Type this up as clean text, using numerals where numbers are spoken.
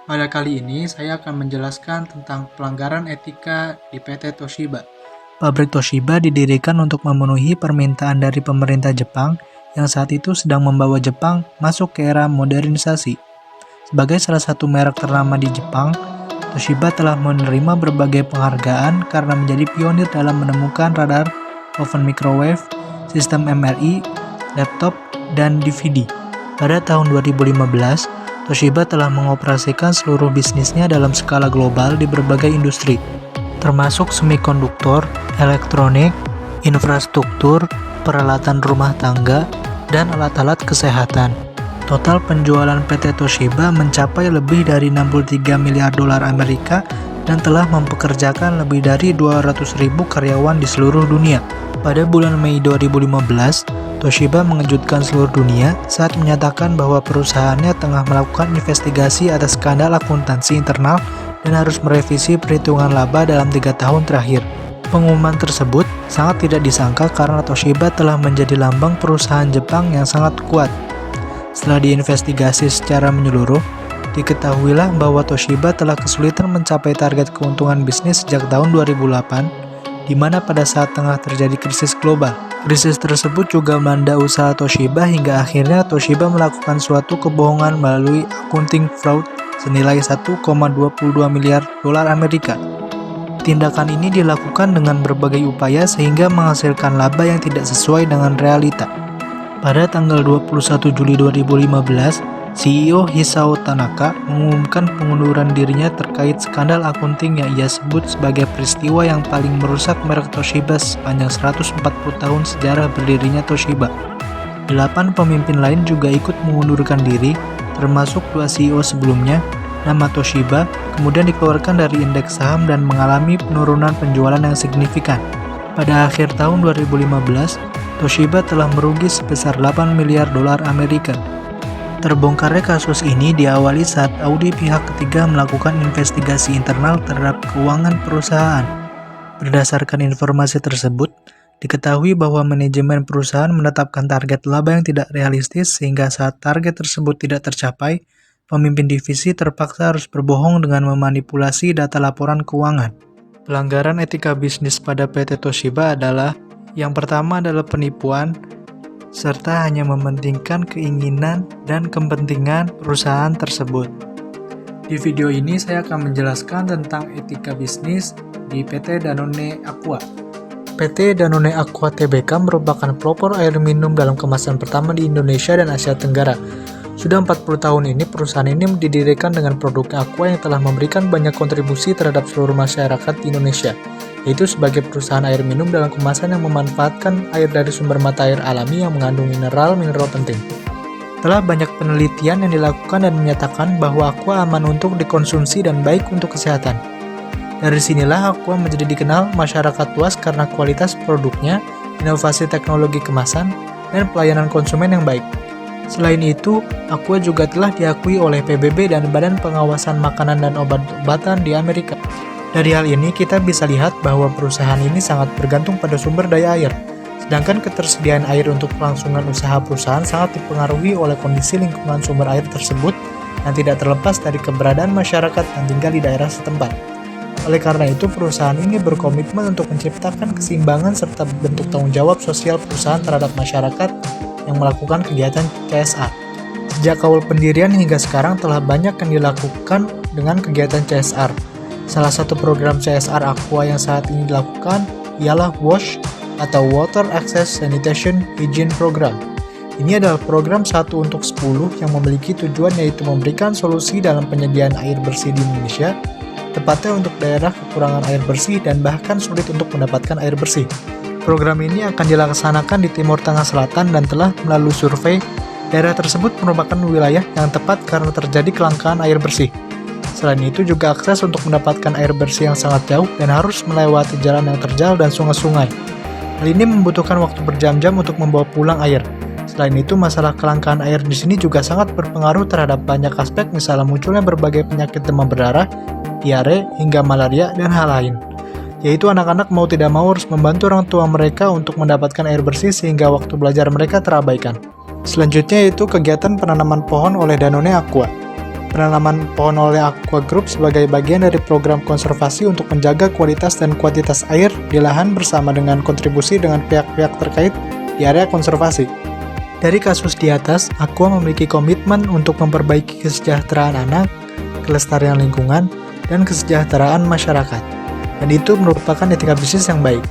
Pada kali ini, saya akan menjelaskan tentang pelanggaran etika di PT Toshiba. Pabrik Toshiba didirikan untuk memenuhi permintaan dari pemerintah Jepang yang saat itu sedang membawa Jepang masuk ke era modernisasi. Sebagai salah satu merek ternama di Jepang, Toshiba telah menerima berbagai penghargaan karena menjadi pionir dalam menemukan radar, oven microwave, sistem MRI, laptop, dan DVD. Pada tahun 2015, Toshiba telah mengoperasikan seluruh bisnisnya dalam skala global di berbagai industri, termasuk semikonduktor, elektronik, infrastruktur, peralatan rumah tangga, dan alat-alat kesehatan. Total penjualan PT Toshiba mencapai lebih dari 63 miliar dolar Amerika dan telah mempekerjakan lebih dari 200.000 karyawan di seluruh dunia. Pada bulan Mei 2015, Toshiba mengejutkan seluruh dunia saat menyatakan bahwa perusahaannya tengah melakukan investigasi atas skandal akuntansi internal dan harus merevisi perhitungan laba dalam 3 tahun terakhir. Pengumuman tersebut sangat tidak disangka karena Toshiba telah menjadi lambang perusahaan Jepang yang sangat kuat. Setelah diinvestigasi secara menyeluruh, diketahuilah bahwa Toshiba telah kesulitan mencapai target keuntungan bisnis sejak tahun 2008, di mana pada saat tengah terjadi krisis global. Krisis tersebut juga melanda usaha Toshiba hingga akhirnya Toshiba melakukan suatu kebohongan melalui accounting fraud senilai 1,22 miliar dolar Amerika. Tindakan ini dilakukan dengan berbagai upaya sehingga menghasilkan laba yang tidak sesuai dengan realita. Pada tanggal 21 Juli 2015, CEO Hisao Tanaka mengumumkan pengunduran dirinya terkait skandal akunting yang ia sebut sebagai peristiwa yang paling merusak merek Toshiba sepanjang 140 tahun sejarah berdirinya Toshiba. 8 pemimpin lain juga ikut mengundurkan diri, termasuk 2 CEO sebelumnya. Nama Toshiba kemudian dikeluarkan dari indeks saham dan mengalami penurunan penjualan yang signifikan. Pada akhir tahun 2015, Toshiba telah merugi sebesar 8 miliar dolar Amerika. Terbongkarnya kasus ini diawali saat audit pihak ketiga melakukan investigasi internal terhadap keuangan perusahaan. Berdasarkan informasi tersebut, diketahui bahwa manajemen perusahaan menetapkan target laba yang tidak realistis sehingga saat target tersebut tidak tercapai, pemimpin divisi terpaksa harus berbohong dengan memanipulasi data laporan keuangan. Pelanggaran etika bisnis pada PT Toshiba adalah yang pertama adalah penipuan, serta hanya mementingkan keinginan dan kepentingan perusahaan tersebut. Di video ini saya akan menjelaskan tentang etika bisnis di PT Danone Aqua. PT Danone Aqua Tbk merupakan pelopor air minum dalam kemasan pertama di Indonesia dan Asia Tenggara. Sudah 40 tahun ini perusahaan ini didirikan dengan produk Aqua yang telah memberikan banyak kontribusi terhadap seluruh masyarakat di Indonesia, yaitu sebagai perusahaan air minum dalam kemasan yang memanfaatkan air dari sumber mata air alami yang mengandung mineral penting. Telah banyak penelitian yang dilakukan dan menyatakan bahwa Aqua aman untuk dikonsumsi dan baik untuk kesehatan. Dari sinilah Aqua menjadi dikenal masyarakat luas karena kualitas produknya, inovasi teknologi kemasan, dan pelayanan konsumen yang baik. Selain itu, Aqua juga telah diakui oleh PBB dan Badan Pengawasan Makanan dan Obat-obatan di Amerika. Dari hal ini kita bisa lihat bahwa perusahaan ini sangat bergantung pada sumber daya air, sedangkan ketersediaan air untuk kelangsungan usaha perusahaan sangat dipengaruhi oleh kondisi lingkungan sumber air tersebut yang tidak terlepas dari keberadaan masyarakat yang tinggal di daerah setempat. Oleh karena itu, perusahaan ini berkomitmen untuk menciptakan keseimbangan serta bentuk tanggung jawab sosial perusahaan terhadap masyarakat yang melakukan kegiatan CSR. Sejak awal pendirian hingga sekarang telah banyak yang dilakukan dengan kegiatan CSR. Salah satu program CSR Aqua yang saat ini dilakukan ialah WASH atau Water Access Sanitation Hygiene Program. Ini adalah program 1 untuk 10 yang memiliki tujuan yaitu memberikan solusi dalam penyediaan air bersih di Indonesia, tepatnya untuk daerah kekurangan air bersih dan bahkan sulit untuk mendapatkan air bersih. Program ini akan dilaksanakan di Timur Tengah Selatan dan telah melalui survei, daerah tersebut merupakan wilayah yang tepat karena terjadi kelangkaan air bersih. Selain itu juga akses untuk mendapatkan air bersih yang sangat jauh dan harus melewati jalan yang terjal dan sungai-sungai. Hal ini membutuhkan waktu berjam-jam untuk membawa pulang air. Selain itu, masalah kelangkaan air di sini juga sangat berpengaruh terhadap banyak aspek, misalnya munculnya berbagai penyakit demam berdarah, diare, hingga malaria, dan hal lain. Yaitu anak-anak mau tidak mau harus membantu orang tua mereka untuk mendapatkan air bersih sehingga waktu belajar mereka terabaikan. Selanjutnya yaitu kegiatan penanaman pohon oleh Danone Aqua. penanaman pohon oleh Aqua Group sebagai bagian dari program konservasi untuk menjaga kualitas dan kuantitas air di lahan bersama dengan kontribusi dengan pihak-pihak terkait di area konservasi. Dari kasus di atas, Aqua memiliki komitmen untuk memperbaiki kesejahteraan anak, kelestarian lingkungan, dan kesejahteraan masyarakat. Dan itu merupakan etika bisnis yang baik.